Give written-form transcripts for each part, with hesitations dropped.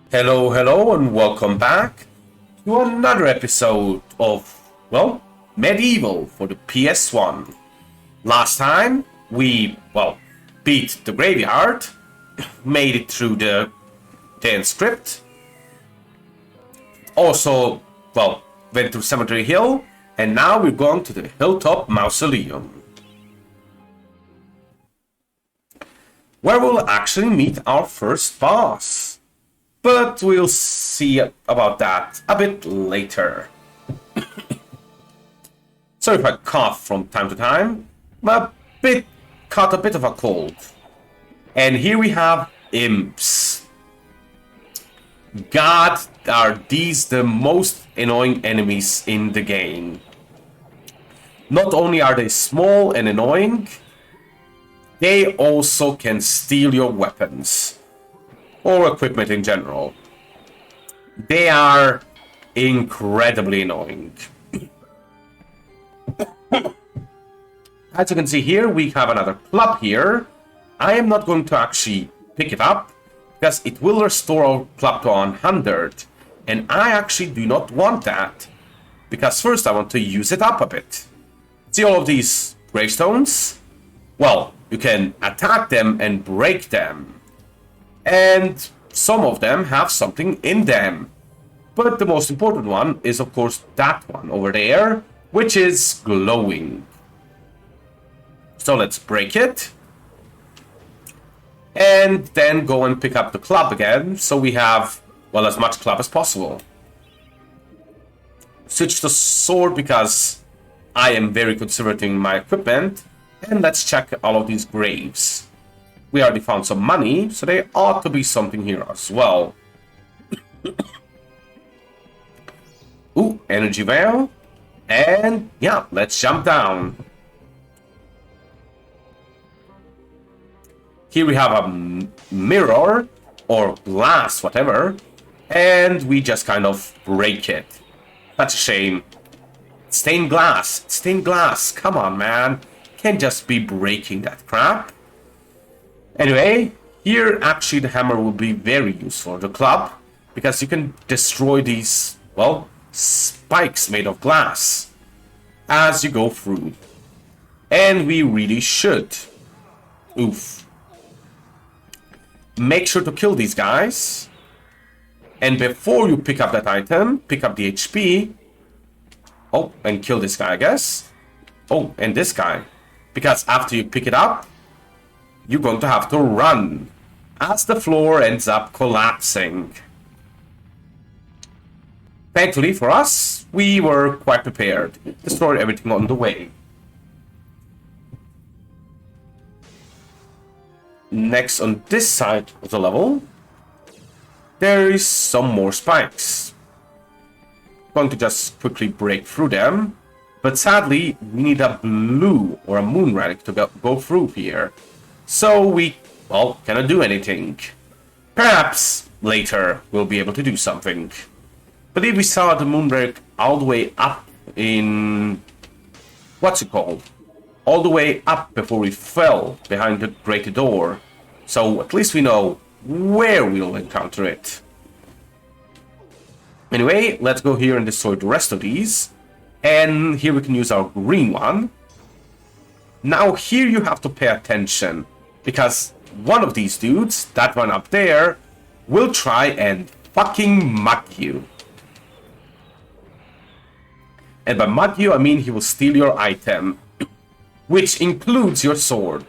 Hello, hello, and welcome back to another episode of, well, MediEvil for the PS1. Last time, we, beat the graveyard, made it through the end script, also, went to Cemetery Hill, and now we're going to the Hilltop Mausoleum, where we'll actually meet our first boss. But we'll see about that a bit later. Sorry if I cough from time to time. I'm caught a bit of a cold. And here we have imps. God, are these the most annoying enemies in the game. Not only are they small and annoying, they also can steal your weapons. Or equipment in general. They are incredibly annoying. As you can see here, we have another club here. I am not going to actually pick it up, because it will restore our club to 100. And I actually do not want that, because first I want to use it up a bit. See all of these gravestones? Well, you can attack them and break them. And some of them have something in them. But the most important one is, of course, that one over there, which is glowing. So let's break it. And then go and pick up the club again, so we have, as much club as possible. Switch to sword because I am very conservative in my equipment. And let's check all of these graves. We already found some money, so there ought to be something here as well. Ooh, energy veil. And yeah, let's jump down. Here we have a mirror, or glass, whatever. And we just kind of break it. That's a shame. Stained glass. Stained glass. Come on, man. Can't just be breaking that crap. Anyway, here actually the hammer will be very useful, the club, because you can destroy these, spikes made of glass as you go through. And we really should. Oof. Make sure to kill these guys. And before you pick up that item, pick up the HP. Oh, and kill this guy, I guess. Oh, and this guy. Because after you pick it up, you're going to have to run as the floor ends up collapsing. Thankfully for us, we were quite prepared. Destroyed everything on the way. Next on this side of the level, there is some more spikes. Going to just quickly break through them. But sadly, we need a blue or a moon relic to go through here. So we, cannot do anything. Perhaps later we'll be able to do something. I believe we saw the moon relic all the way up in... what's it called? All the way up before we fell behind the great door. So at least we know where we'll encounter it. Anyway, let's go here and destroy the rest of these. And here we can use our green one. Now here you have to pay attention. Because one of these dudes, that one up there, will try and fucking mug you. And by mug you, I mean he will steal your item. Which includes your sword.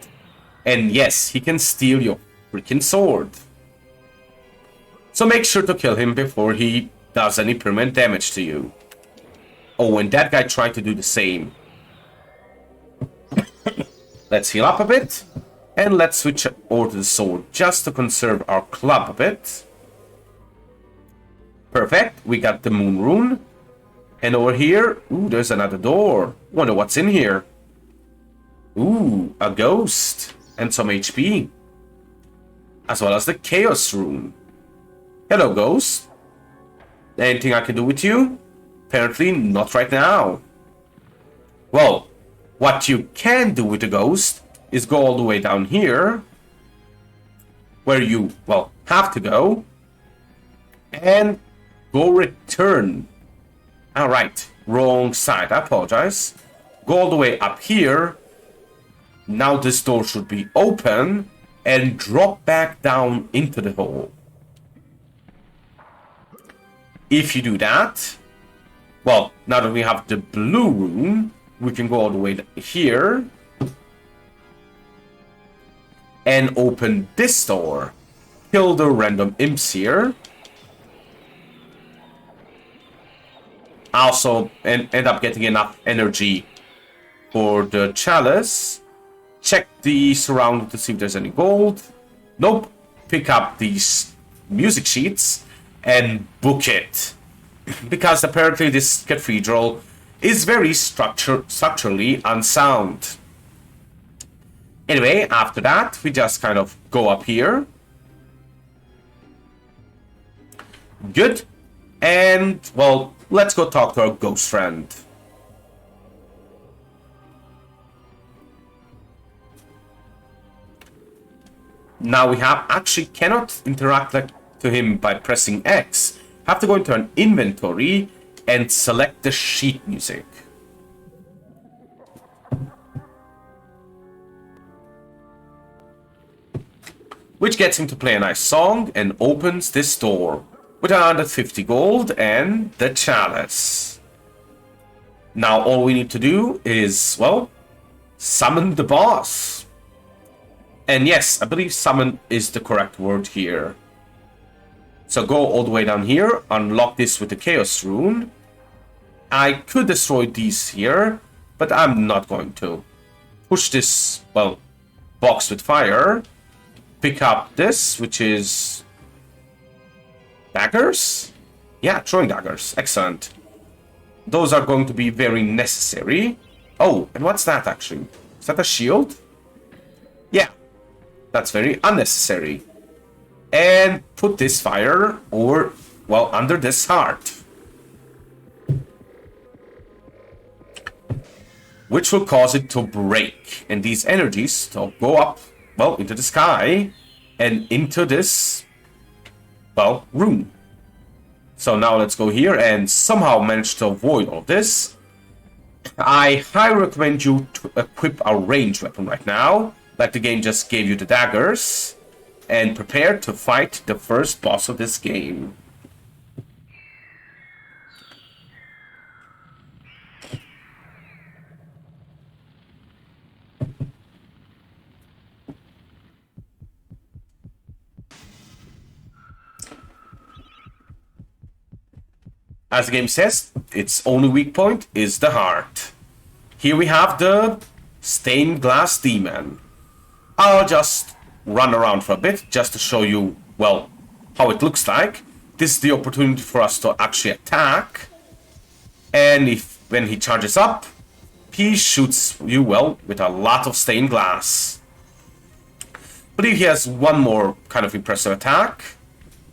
And yes, he can steal your freaking sword. So make sure to kill him before he does any permanent damage to you. Oh, and that guy tried to do the same. Let's heal up a bit. And let's switch over to the sword, just to conserve our club a bit. Perfect, we got the moon rune. And over here, ooh, there's another door. Wonder what's in here. Ooh, a ghost. And some HP. As well as the chaos rune. Hello, ghost. Anything I can do with you? Apparently not right now. Well, what you can do with the ghost is go all the way down here, where you, well, have to go, and go return. Alright, wrong side, I apologize. Go all the way up here. Now this door should be open and drop back down into the hole. If you do that, well, now that we have the blue room, we can go all the way here and open this door. Kill the random imps here. Also, end up getting enough energy for the chalice. Check the surrounding to see if there's any gold. Nope. Pick up these music sheets and book it. Because apparently this cathedral is very structurally unsound. Anyway, after that, we just kind of go up here. Good. And, well, let's go talk to our ghost friend. Now we actually cannot interact to him by pressing X. Have to go into an inventory and select the sheet music. Which gets him to play a nice song and opens this door with 150 gold and the chalice. Now all we need to do is, well, summon the boss. And yes, I believe summon is the correct word here. So go all the way down here, unlock this with the Chaos Rune. I could destroy these here, but I'm not going to. Push this, well, box with fire. Pick up this, which is daggers? Yeah, throwing daggers. Excellent. Those are going to be very necessary. Oh, and what's that actually? Is that a shield? Yeah, that's very unnecessary. And put this fire over, well, under this heart. Which will cause it to break. And these energies to go up, well, into the sky and into this, well, room. So now let's go here and somehow manage to avoid all this. I highly recommend you to equip a ranged weapon right now, like the game just gave you the daggers, and prepare to fight the first boss of this game. As the game says, its only weak point is the heart. Here we have the stained glass demon. I'll just run around for a bit just to show you, well, how it looks like. This is the opportunity for us to actually attack. And when he charges up, he shoots you, well, with a lot of stained glass. I believe he has one more kind of impressive attack.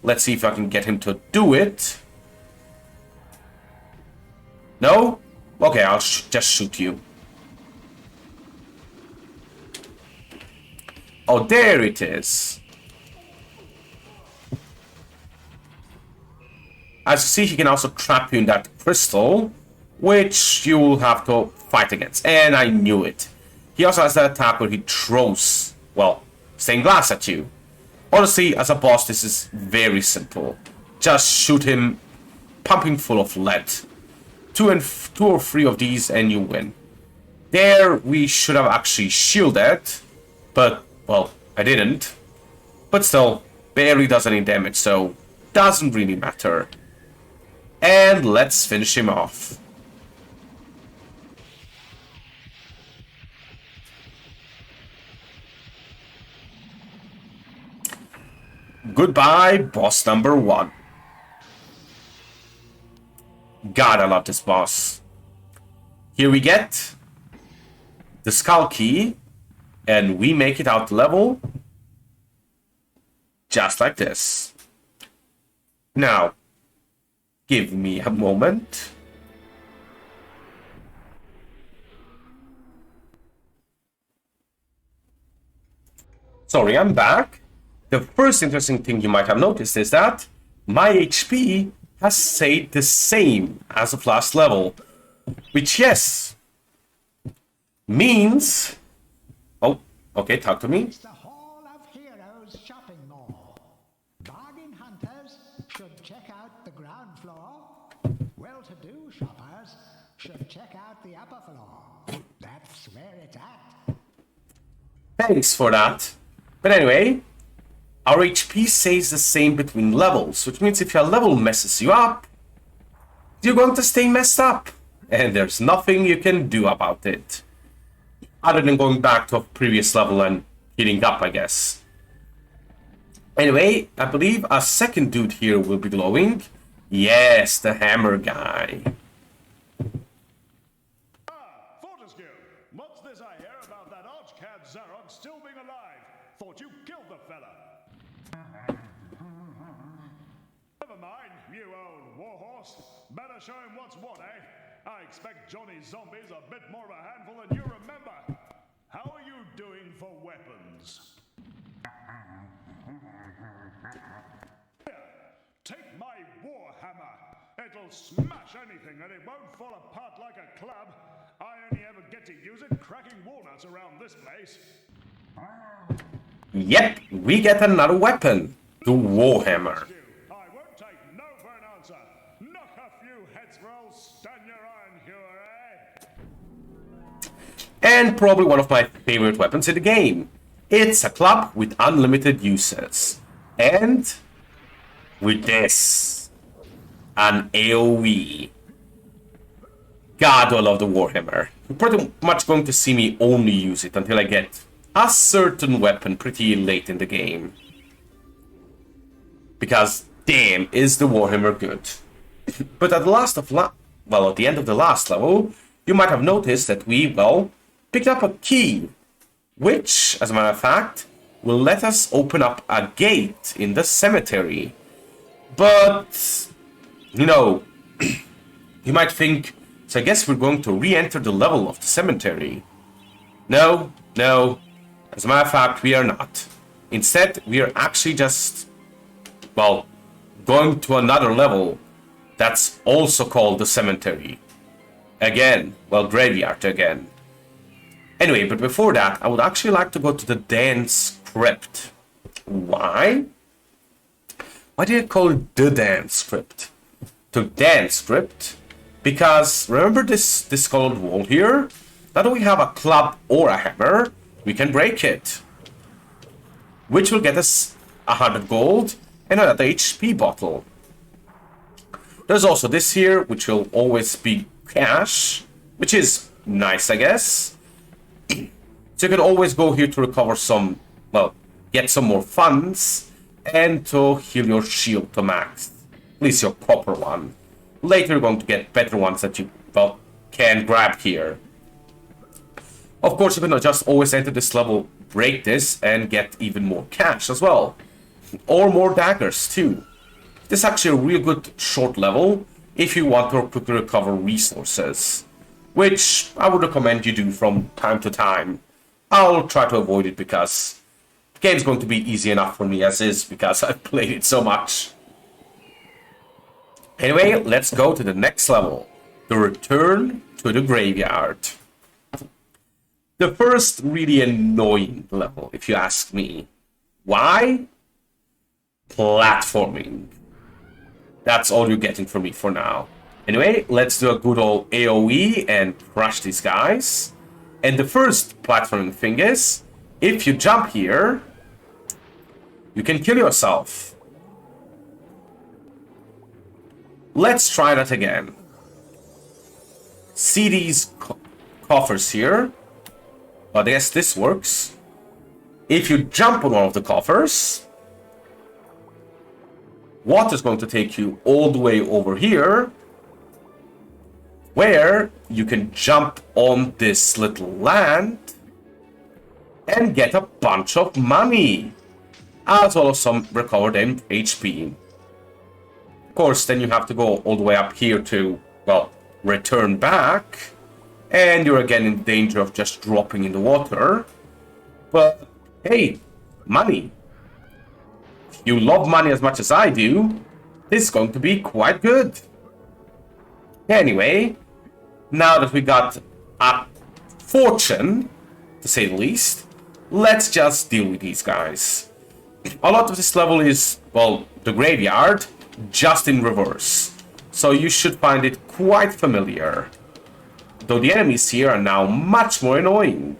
Let's see if I can get him to do it. No? Okay, I'll just shoot you. Oh, there it is. As you see, he can also trap you in that crystal, which you will have to fight against. And I knew it. He also has that attack where he throws, well, stained glass at you. Honestly, as a boss, this is very simple. Just shoot him, pumping full of lead. Two or three of these and you win. There we should have actually shielded, but, well, I didn't. But still, barely does any damage, so doesn't really matter. And let's finish him off. Goodbye, boss number 1. God, I love this boss. Here we get the skull key, and we make it out the level just like this. Now, give me a moment. Sorry, I'm back. The first interesting thing you might have noticed is that my HP has stayed the same as of last level. Which, yes, means... Oh, okay, talk to me. It's the Hall of Heroes shopping mall. Bargain hunters should check out the ground floor. Well-to-do shoppers should check out the upper floor. That's where it's at. Thanks for that. But anyway, our HP stays the same between levels, which means if your level messes you up, you're going to stay messed up. And there's nothing you can do about it. Other than going back to a previous level and heating up, I guess. Anyway, I believe a second dude here will be glowing. Yes, the hammer guy. Fortescue, what's this I hear about that archcad Zarok still being alive? Thought you killed the fella. Never mind, you old warhorse. Better show him what's what, eh? I expect Johnny's zombies a bit more of a handful than you remember. How are you doing for weapons? Here, take my warhammer. It'll smash anything and it won't fall apart like a club. I only ever get to use it cracking walnuts around this place. Yep, we get another weapon. The warhammer. I won't take no for an answer. Knock a few heads for old Stan your iron hewer, eh? And probably one of my favorite weapons in the game. It's a club with unlimited uses. And with this, an AoE. God, I love the warhammer. You're pretty much going to see me only use it until I get a certain weapon pretty late in the game. Because damn, is the warhammer good. But at the end of the last level, you might have noticed that we, well, picked up a key, which, as a matter of fact, will let us open up a gate in the cemetery. But, you know, you might think, so I guess we're going to re-enter the level of the cemetery. No, as a matter of fact, we are not. Instead, we are actually just, well, going to another level that's also called the cemetery. Again, well, graveyard again. Anyway, but before that, I would actually like to go to the dance crypt. Why? Why did I call it the dance crypt? The dance crypt, because remember this colored wall here? Now that we have a club or a hammer, we can break it. Which will get us 100 gold and another HP bottle. There's also this here, which will always be cash, which is nice, I guess. So you can always go here to recover some, well, get some more funds, and to heal your shield to max. At least your copper one. Later you're going to get better ones that you, well, can grab here. Of course, you can just always enter this level, break this, and get even more cash as well. Or more daggers too. This is actually a real good short level if you want to quickly recover resources. Which I would recommend you do from time to time. I'll try to avoid it because the game's going to be easy enough for me as is because I've played it so much. Anyway, let's go to the next level. The Return to the Graveyard. The first really annoying level, if you ask me. Why? Platforming. That's all you're getting from me for now. Anyway, let's do a good old AoE and crush these guys. And the first platforming thing is, if you jump here, you can kill yourself. Let's try that again. See these coffers here? But I guess this works. If you jump on one of the coffers, water's going to take you all the way over here, where you can jump on this little land and get a bunch of money, as well as some recovered HP. Of course, then you have to go all the way up here to, well, return back, and you're again in danger of just dropping in the water. But hey, money. If you love money as much as I do, This is going to be quite good. Anyway, now that we got a fortune, to say the least, let's just deal with these guys. A lot of this level is, well, the graveyard, just in reverse. So you should find it quite familiar. Though the enemies here are now much more annoying.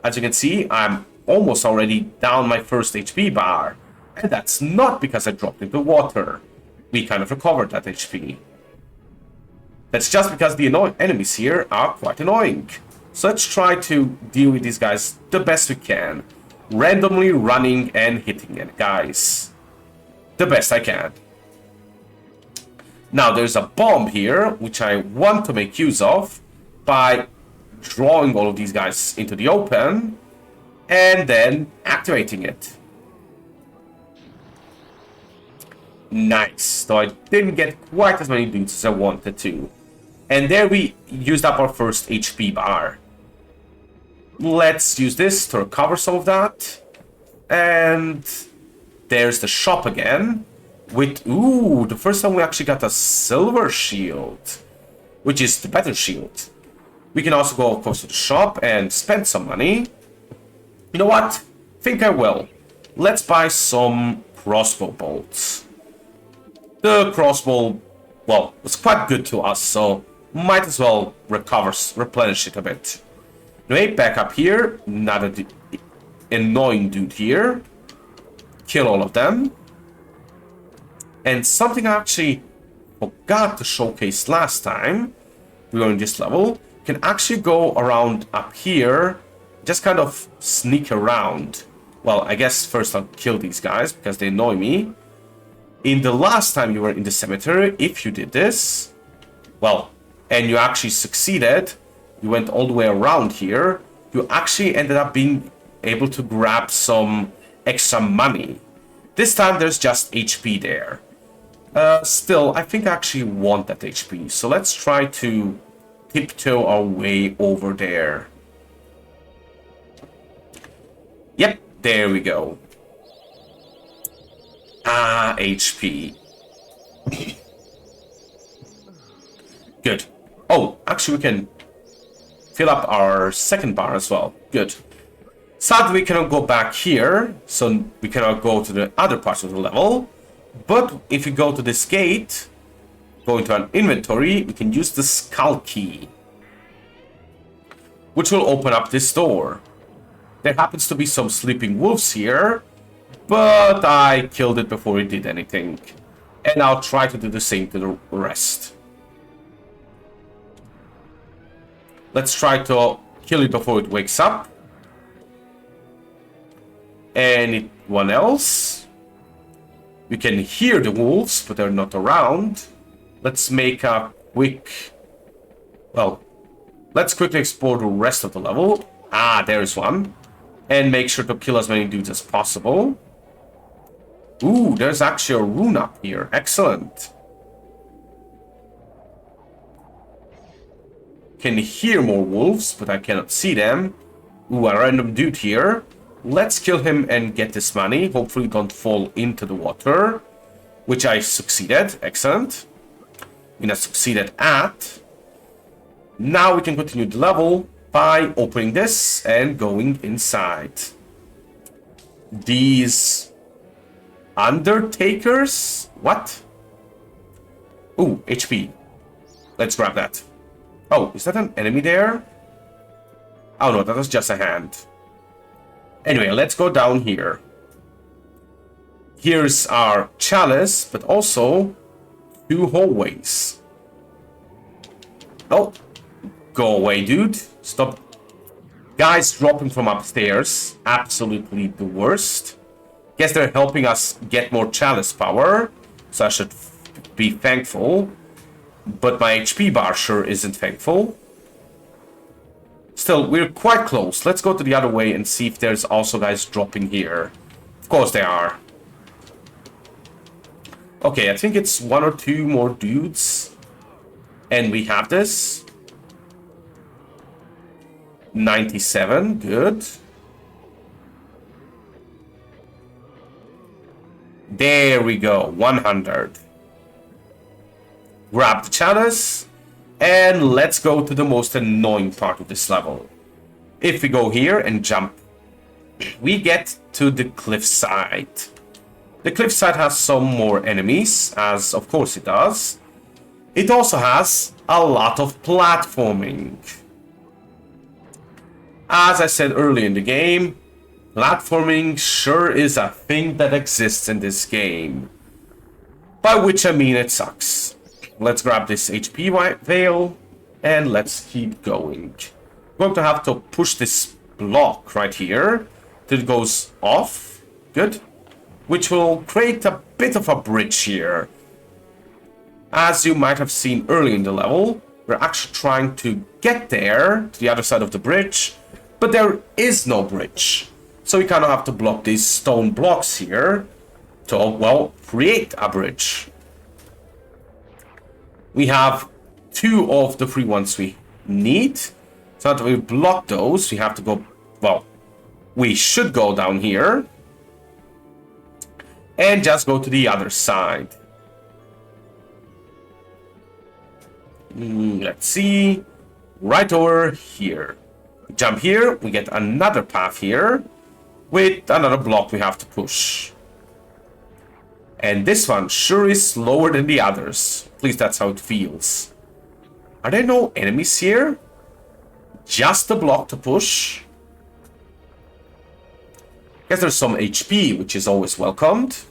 As you can see, I'm almost already down my first HP bar. And that's not because I dropped into water. We kind of recovered that HP. That's just because the enemies here are quite annoying. So let's try to deal with these guys the best we can. Randomly running and hitting it, guys. The best I can. Now there's a bomb here, which I want to make use of by drawing all of these guys into the open and then activating it. Nice. So I didn't get quite as many dudes as I wanted to. And there we used up our first HP bar. Let's use this to recover some of that. And there's the shop again. With, ooh, the first time we actually got a silver shield. Which is the better shield. We can also go, of course, to the shop and spend some money. You know what? Think I will. Let's buy some crossbow bolts. The crossbow, well, was quite good to us, so might as well replenish it a bit. Anyway, back up here. Another annoying dude here. Kill all of them. And something I actually forgot to showcase last time we were in this level. Can actually go around up here. Just kind of sneak around. Well, I guess first I'll kill these guys because they annoy me. In the last time you were in the cemetery, if you did this, well, and you actually succeeded, you went all the way around here, you actually ended up being able to grab some extra money. This time there's just HP there. Still, I think I actually want that HP, so let's try to tiptoe our way over there. Yep, there we go. Ah, HP. Good. Oh, actually we can fill up our second bar as well. Good. Sadly, we cannot go back here, so we cannot go to the other parts of the level. But if we go to this gate, go into an inventory, we can use the skull key, which will open up this door. There happens to be some sleeping wolves here, but I killed it before it did anything. And I'll try to do the same to the rest. Let's try to kill it before it wakes up. Anyone else? You can hear the wolves, but they're not around. Let's make a quick... Well, let's quickly explore the rest of the level. Ah, there's one. And make sure to kill as many dudes as possible. Ooh, there's actually a rune up here. Excellent. Can hear more wolves, but I cannot see them. Ooh, a random dude here. Let's kill him and get this money. Hopefully don't fall into the water. Which I succeeded. Excellent. I succeeded at. Now we can continue the level by opening this and going inside. These undertakers? What? Ooh, HP. Let's grab that. Oh, is that an enemy there? Oh no, that was just a hand. Anyway, let's go down here. Here's our chalice, but also 2 hallways. Oh, go away, dude. Stop. Guys dropping from upstairs. Absolutely the worst. Guess they're helping us get more chalice power, so I should be thankful. But my HP bar sure isn't thankful. Still, we're quite close. Let's go to the other way and see if there's also guys dropping here. Of course they are. Okay, I think it's 1 or 2 more dudes. And we have this. 97, good. There we go, 100. grab the chalice, and let's go to the most annoying part of this level. If we go here and jump, we get to the cliffside. The cliffside has some more enemies, as of course it does. It also has a lot of platforming. As I said earlier in the game, platforming sure is a thing that exists in this game. By which I mean it sucks. Let's grab this HP veil and let's keep going. We're going to have to push this block right here till it goes off. Good. Which will create a bit of a bridge here. As you might have seen early in the level, we're actually trying to get there to the other side of the bridge, but there is no bridge. So we kind of have to block these stone blocks here to, well, create a bridge. We have 2 of the 3 ones we need. So that we block those, we have to go, well, we should go down here. And just go to the other side. Let's see. Right over here. Jump here, we get another path here. With another block we have to push. And this one sure is slower than the others. At least that's how it feels. Are there no enemies here? Just a block to push. Guess there's some HP, which is always welcomed.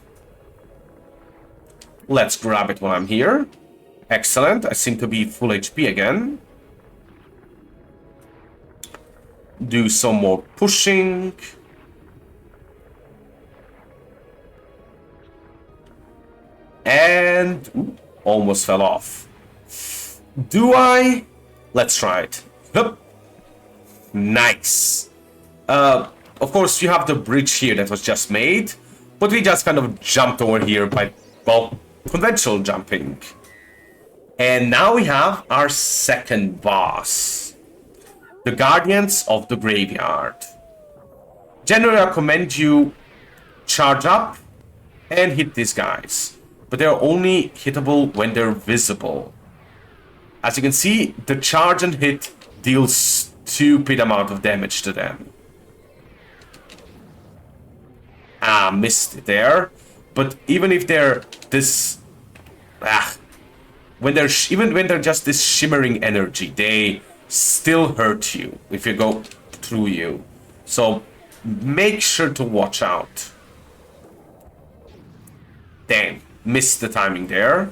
Let's grab it while I'm here. Excellent. I seem to be full HP again. Do some more pushing. And ooh, almost fell off. Do I? Let's try it. Hup. Nice. Of course, you have the bridge here that was just made, but we just kind of jumped over here by, well, conventional jumping. And now we have our second boss, the Guardians of the Graveyard. Generally, I recommend you charge up and hit these guys, but they're only hittable when they're visible. As you can see, the charge and hit deals stupid amount of damage to them. Ah, missed it there. But even if they're this, even when they're just this shimmering energy, they still hurt you if you go through you. So make sure to watch out. Damn, missed the timing there.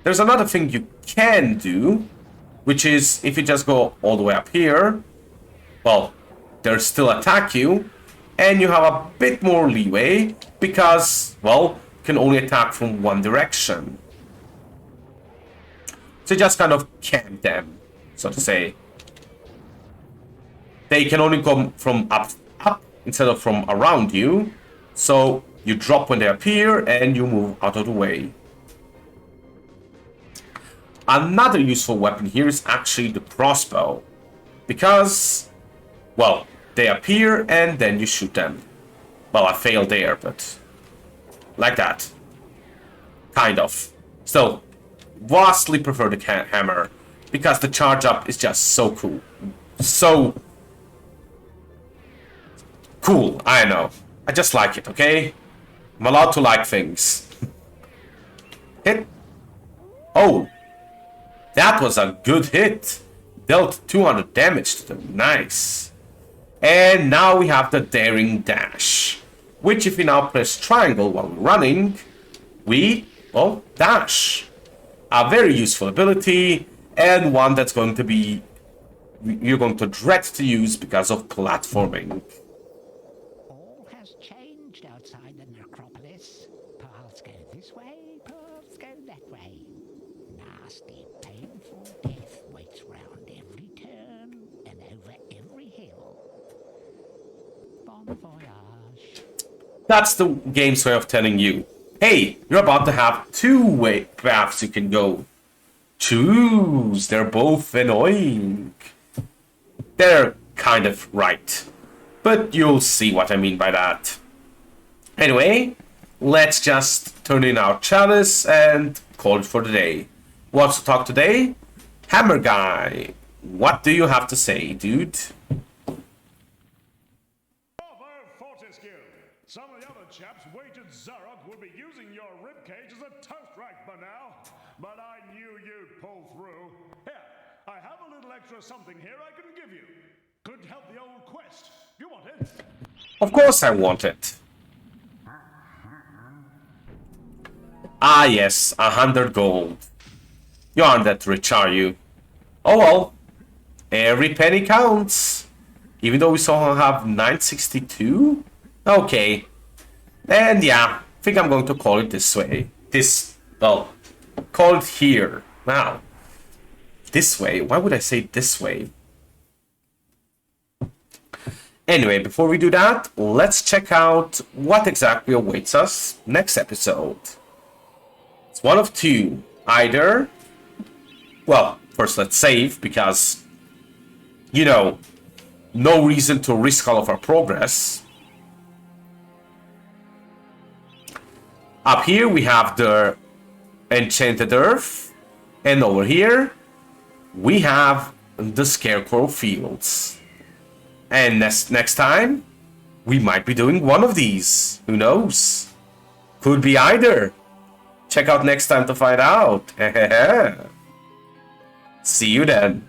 There's another thing you can do, which is if you just go all the way up here, well, they'll still attack you, and you have a bit more leeway because, well, you can only attack from one direction. So just kind of camp them, so to say. They can only come from up instead of from around you, so you drop when they appear and you move out of the way. Another useful weapon here is actually the crossbow, because, well, they appear and then you shoot them. Well, I failed there, but like that. Kind of. Still, vastly prefer the hammer, because the charge up is just so cool. So cool, I know. I just like it, okay? I'm allowed to like things. Hit. Oh, that was a good hit. Dealt 200 damage to them. Nice. And now we have the Daring Dash, which if we now press triangle while running, we, well, dash. A very useful ability, and one that's going to be, you're going to dread to use because of platforming. All has changed outside the necropolis. Paths go this way, paths go that way. Nasty, painful death waits round every turn and over every hill. Bon voyage. That's the game's way of telling you, hey, you're about to have two paths you can go. Choose. They're both annoying. They're kind of right, but you'll see what I mean by that. Anyway, let's just turn in our chalice and call it for the day. Wants to talk today? Hammer Guy, what do you have to say, dude? Some of the other chaps waged Zarok would be using your ribcage as a toast rack by now, but I knew you'd pull through. Here, I have a little extra something here I can give you. Could help the old quest. You want it? Of course I want it. Ah yes, 100 gold. You aren't that rich, are you? Oh well, every penny counts. Even though we still have 962? Okay. And yeah, I think I'm going to call it this way. Well, call it here. Now. This way? Why would I say this way? Anyway, before we do that, let's check out what exactly awaits us next episode. It's one of two. Either... Well, first let's save, because... You know, no reason to risk all of our progress. Up here we have the Enchanted Earth, and over here we have the Scarecrow Fields. And next time we might be doing one of these. Who knows? Could be either. Check out next time to find out. See you then.